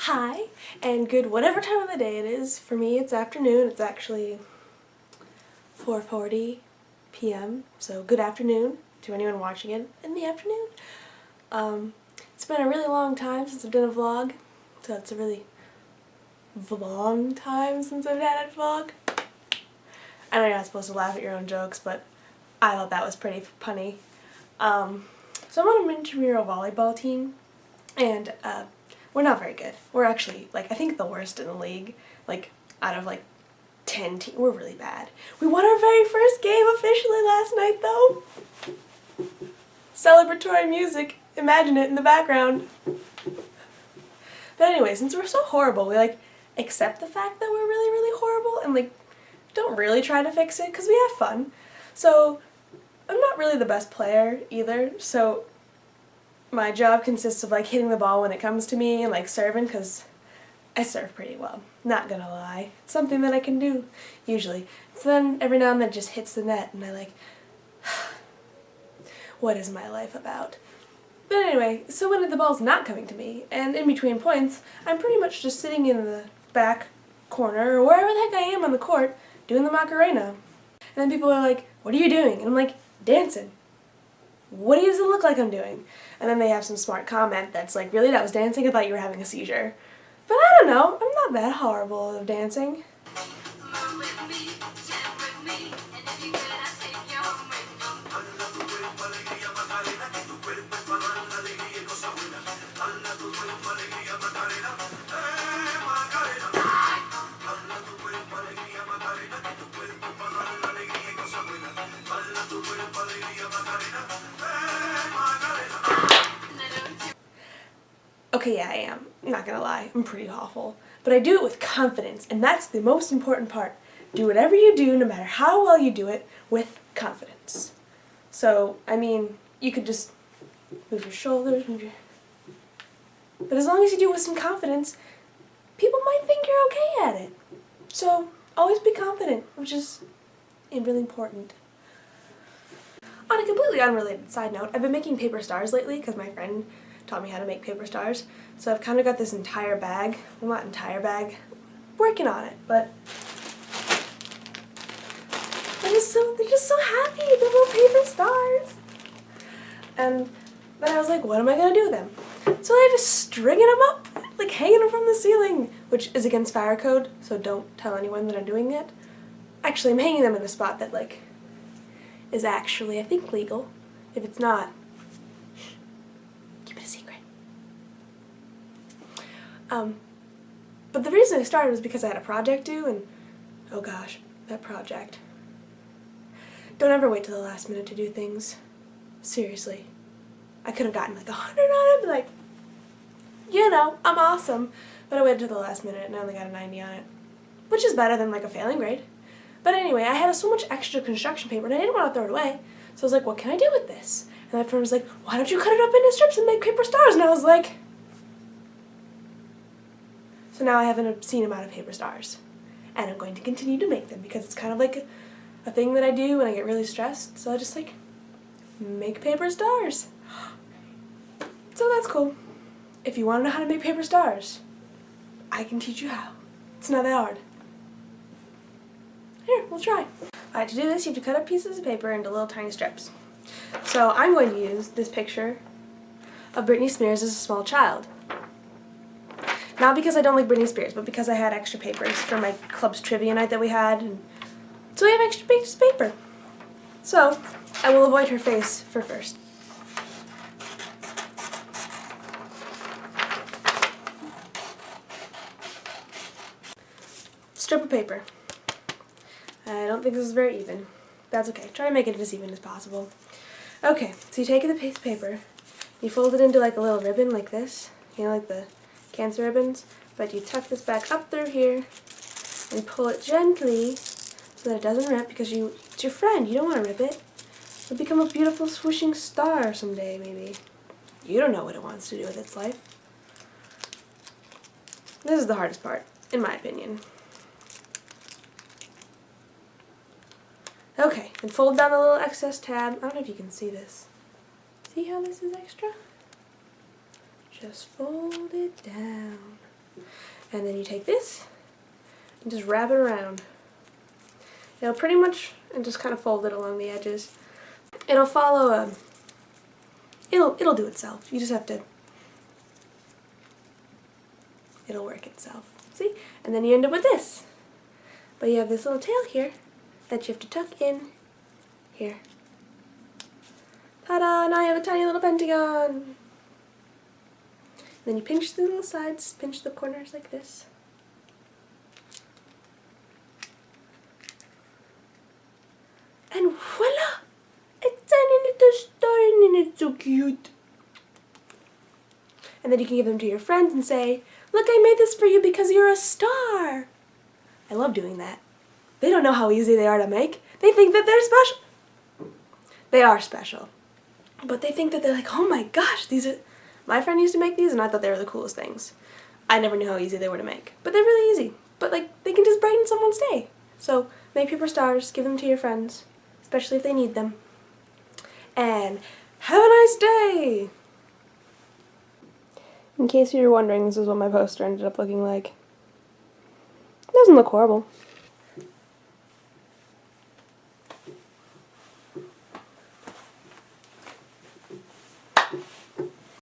Hi, and good whatever time of the day it is. For me, it's afternoon. It's actually 4:40 p.m., so good afternoon to anyone watching it in the afternoon. It's been a really long time since I've done a vlog, so it's a really long time since I've had a vlog. I know you're not supposed to laugh at your own jokes, but I thought that was pretty punny. So I'm on a intramural volleyball team, and we're not very good. We're actually, I think the worst in the league. Out of 10 teams, we're really bad. We won our very first game officially last night, though. Celebratory music. Imagine it in the background. But anyway, since we're so horrible, we accept the fact that we're really, really horrible and don't really try to fix it because we have fun. So I'm not really the best player either, so my job consists of hitting the ball when it comes to me and serving, because I serve pretty well, not gonna lie. It's something that I can do usually. So then every now and then it just hits the net and I what is my life about? But anyway, so when the ball's not coming to me and in between points, I'm pretty much just sitting in the back corner or wherever the heck I am on the court doing the Macarena. And then people are like, "What are you doing?" And I'm like, "Dancing." "What does it look like I'm doing?" And then they have some smart comment that's like, "Really, that was dancing? I thought you were having a seizure." But I don't know, I'm not that horrible at dancing. Okay, yeah, I am. I'm not gonna lie, I'm pretty awful. But I do it with confidence, and that's the most important part. Do whatever you do, no matter how well you do it, with confidence. So, I mean, you could just move your shoulders, but as long as you do it with some confidence, people might think you're okay at it. So, always be confident, which is really important. On a completely unrelated side note, I've been making paper stars lately because my friend taught me how to make paper stars. So I've kind of got this entire bag, well, not entire bag, working on it, but they're just so happy, they're little paper stars. And then I was like, what am I gonna do with them? So I just stringing them up, hanging them from the ceiling, which is against fire code, so don't tell anyone that I'm doing it. Actually, I'm hanging them in a spot that is actually, I think, legal. If it's not, keep it a secret. But the reason I started was because I had a project due, and oh gosh, that project. Don't ever wait till the last minute to do things. Seriously. I could have gotten 100 on it, I'm awesome. But I waited till the last minute and I only got a 90 on it. Which is better than a failing grade. But anyway, I had so much extra construction paper and I didn't want to throw it away. So I was like, what can I do with this? And my friend was like, why don't you cut it up into strips and make paper stars? And I was like, so now I have an obscene amount of paper stars. And I'm going to continue to make them because it's kind of a thing that I do when I get really stressed. So I just make paper stars. So that's cool. If you want to know how to make paper stars, I can teach you how. It's not that hard. Here, we'll try. Alright, to do this you have to cut up pieces of paper into little tiny strips. So I'm going to use this picture of Britney Spears as a small child. Not because I don't like Britney Spears, but because I had extra papers for my club's trivia night that we had, and so we have extra pieces of paper. So, I will avoid her face for first. Strip of paper. I don't think this is very even. That's okay. Try to make it as even as possible. Okay, so you take the piece of paper, you fold it into a little ribbon like this, like the cancer ribbons, but you tuck this back up through here and pull it gently so that it doesn't rip, because it's your friend, you don't want to rip it. It'll become a beautiful swooshing star someday, maybe. You don't know what it wants to do with its life. This is the hardest part, in my opinion. Okay, and fold down the little excess tab. I don't know if you can see this. See how this is extra? Just fold it down. And then you take this and just wrap it around. It'll pretty much, and just kind of fold it along the edges. It'll follow a, it'll do itself. You just have to, it'll work itself. See? And then you end up with this. But you have this little tail here that you have to tuck in here. Ta-da! Now you have a tiny little pentagon. Then you pinch the little sides, pinch the corners like this. And voila! It's tiny little star and it's so cute. And then you can give them to your friends and say, look, I made this for you because you're a star. I love doing that. They don't know how easy they are to make. They think that they're special. They are special. But they think that they're like, oh my gosh, these are... My friend used to make these and I thought they were the coolest things. I never knew how easy they were to make. But they're really easy. But like, they can just brighten someone's day. So make paper stars, give them to your friends, especially if they need them. And have a nice day! In case you were wondering, this is what my poster ended up looking like. It doesn't look horrible.